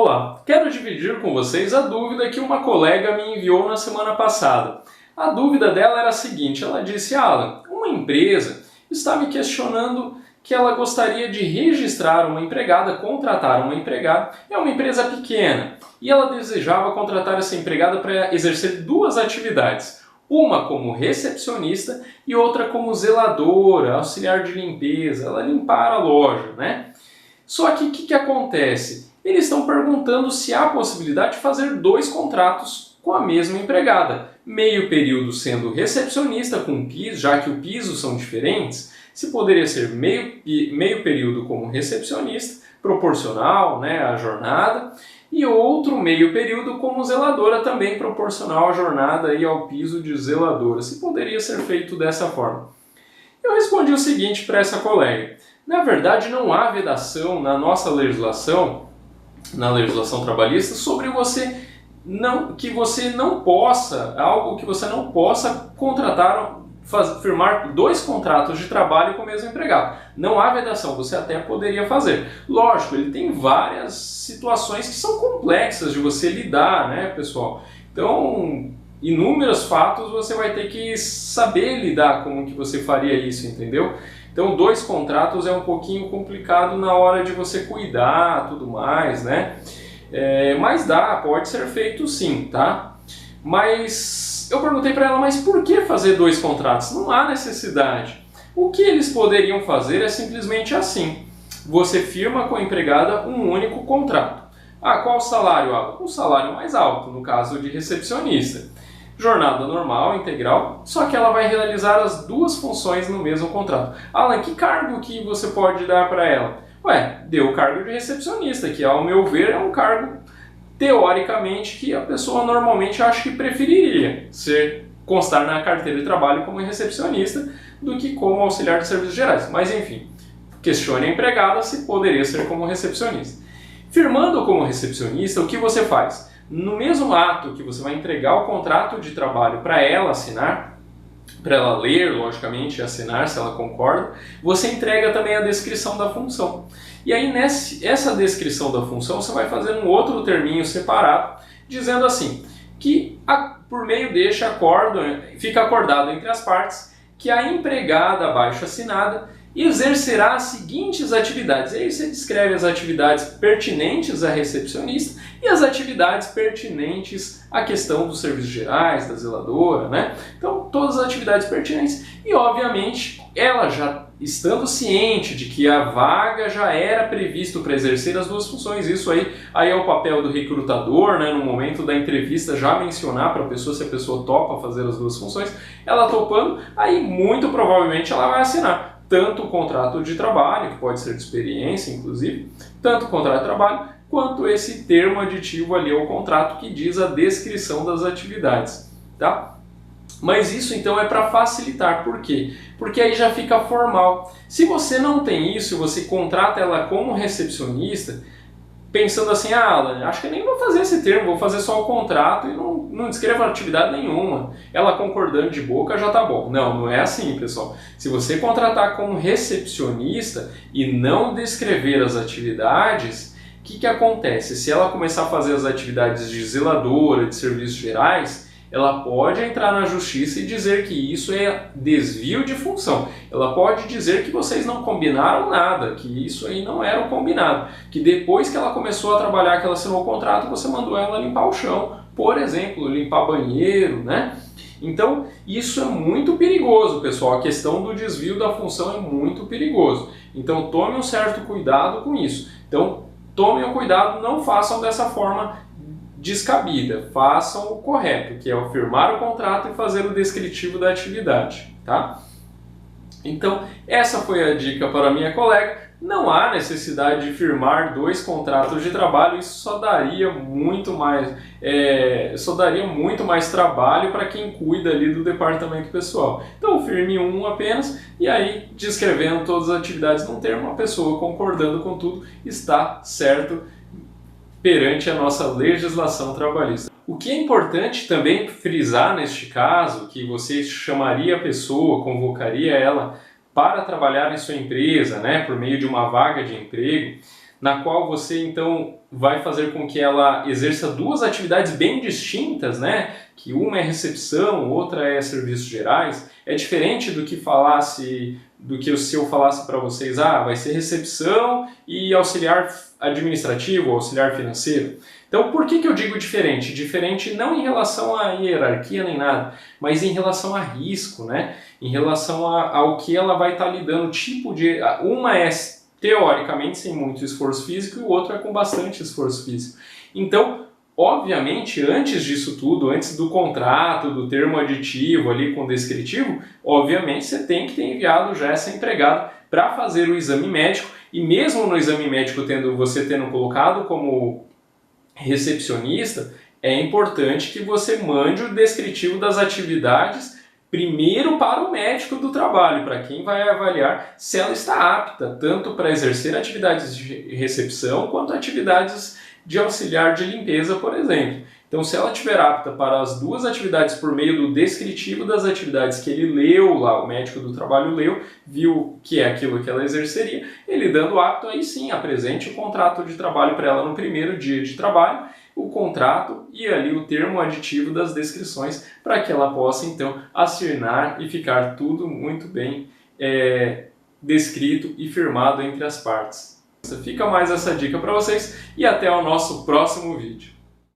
Olá, quero dividir com vocês a dúvida que uma colega me enviou na semana passada. A dúvida dela era a seguinte, ela disse: Alan, uma empresa está me questionando que ela gostaria de registrar uma empregada, contratar uma empregada, é uma empresa pequena, e ela desejava contratar essa empregada para exercer duas atividades, uma como recepcionista e outra como zeladora, auxiliar de limpeza, ela limpar a loja, né? Só que o que acontece? Eles estão perguntando se há possibilidade de fazer dois contratos com a mesma empregada. Meio período sendo recepcionista com piso, já que o piso são diferentes, se poderia ser meio período como recepcionista, proporcional, né, à jornada, e outro meio período como zeladora, também proporcional à jornada e ao piso de zeladora. Se poderia ser feito dessa forma. Eu respondi o seguinte para essa colega: na verdade, não há vedação na nossa legislação, na legislação trabalhista, sobre que você não possa, algo que você não possa contratar, firmar dois contratos de trabalho com o mesmo empregado. Não há vedação, você até poderia fazer. Lógico, ele tem várias situações que são complexas de você lidar, né, pessoal? Então, inúmeros fatos você vai ter que saber lidar como que você faria isso, entendeu? Então, dois contratos é um pouquinho complicado na hora de você cuidar, tudo mais, né? Mas pode ser feito sim, tá? Mas eu perguntei para ela, mas por que fazer dois contratos? Não há necessidade. O que eles poderiam fazer é simplesmente assim: você firma com a empregada um único contrato. Qual o salário, Alan? O salário mais alto, no caso de recepcionista. Jornada normal, integral, só que ela vai realizar as duas funções no mesmo contrato. Alan, que cargo que você pode dar para ela? Deu o cargo de recepcionista, que ao meu ver é um cargo, teoricamente, que a pessoa normalmente acha que preferiria constar na carteira de trabalho como recepcionista do que como auxiliar de serviços gerais. Mas enfim, questione a empregada se poderia ser como recepcionista. Firmando como recepcionista, o que você faz? No mesmo ato que você vai entregar o contrato de trabalho para ela assinar, para ela ler, logicamente, e assinar se ela concorda, você entrega também a descrição da função. E aí, nessa descrição da função, você vai fazer um outro terminho separado, dizendo assim, que por meio deste acordo, fica acordado entre as partes, que a empregada abaixo assinada exercerá as seguintes atividades. E aí você descreve as atividades pertinentes à recepcionista e as atividades pertinentes à questão dos serviços gerais, da zeladora, né? Então, todas as atividades pertinentes. E, obviamente, ela já estando ciente de que a vaga já era previsto para exercer as duas funções, isso aí é o papel do recrutador, né? No momento da entrevista já mencionar para a pessoa se a pessoa topa fazer as duas funções. Ela topando, aí muito provavelmente ela vai assinar tanto o contrato de trabalho, que pode ser de experiência, inclusive, tanto o contrato de trabalho, quanto esse termo aditivo ali ao contrato que diz a descrição das atividades, tá? Mas isso então é para facilitar, por quê? Porque aí já fica formal. Se você não tem isso, você contrata ela como recepcionista, pensando assim, Alan, acho que eu nem vou fazer esse termo, vou fazer só o contrato e não descrevo atividade nenhuma. Ela concordando de boca já tá bom. Não é assim, pessoal. Se você contratar como recepcionista e não descrever as atividades, o que acontece? Se ela começar a fazer as atividades de zeladora, de serviços gerais, ela pode entrar na justiça e dizer que isso é desvio de função. Ela pode dizer que vocês não combinaram nada, que isso aí não era o combinado. Que depois que ela começou a trabalhar, que ela assinou o contrato, você mandou ela limpar o chão, por exemplo, limpar banheiro, né? Então, isso é muito perigoso, pessoal. A questão do desvio da função é muito perigoso. Então, tome um certo cuidado com isso. Então, tomem o cuidado, não façam dessa forma descabida, façam o correto, que é o firmar o contrato e fazer o descritivo da atividade, tá? Então, essa foi a dica para a minha colega. Não há necessidade de firmar dois contratos de trabalho, isso só daria muito mais trabalho para quem cuida ali do departamento pessoal. Então, firme um apenas e aí, descrevendo todas as atividades num termo, a pessoa concordando com tudo, está certo perante a nossa legislação trabalhista. O que é importante também frisar neste caso, que você chamaria a pessoa, convocaria ela para trabalhar em sua empresa, né, por meio de uma vaga de emprego, na qual você então vai fazer com que ela exerça duas atividades bem distintas, né? Que uma é recepção, outra é serviços gerais. É diferente do que se eu falasse para vocês, vai ser recepção e auxiliar administrativo, auxiliar financeiro. Então, por que eu digo diferente? Diferente não em relação à hierarquia nem nada, mas em relação a risco, né? Em relação ao que ela vai estar lidando, tipo de... Uma é teoricamente sem muito esforço físico e o outro é com bastante esforço físico. Então, obviamente, antes disso tudo, antes do contrato, do termo aditivo ali com descritivo, obviamente você tem que ter enviado já essa empregada para fazer o exame médico, e mesmo no exame médico você tendo colocado como recepcionista, é importante que você mande o descritivo das atividades primeiro para o médico do trabalho, para quem vai avaliar se ela está apta tanto para exercer atividades de recepção quanto atividades de auxiliar de limpeza, por exemplo. Então, se ela estiver apta para as duas atividades por meio do descritivo das atividades que ele leu lá, o médico do trabalho leu, viu que é aquilo que ela exerceria, ele dando apto, aí sim, apresente o contrato de trabalho para ela no primeiro dia de trabalho, o contrato e ali o termo aditivo das descrições para que ela possa então assinar e ficar tudo muito bem descrito e firmado entre as partes. Fica mais essa dica para vocês e até o nosso próximo vídeo.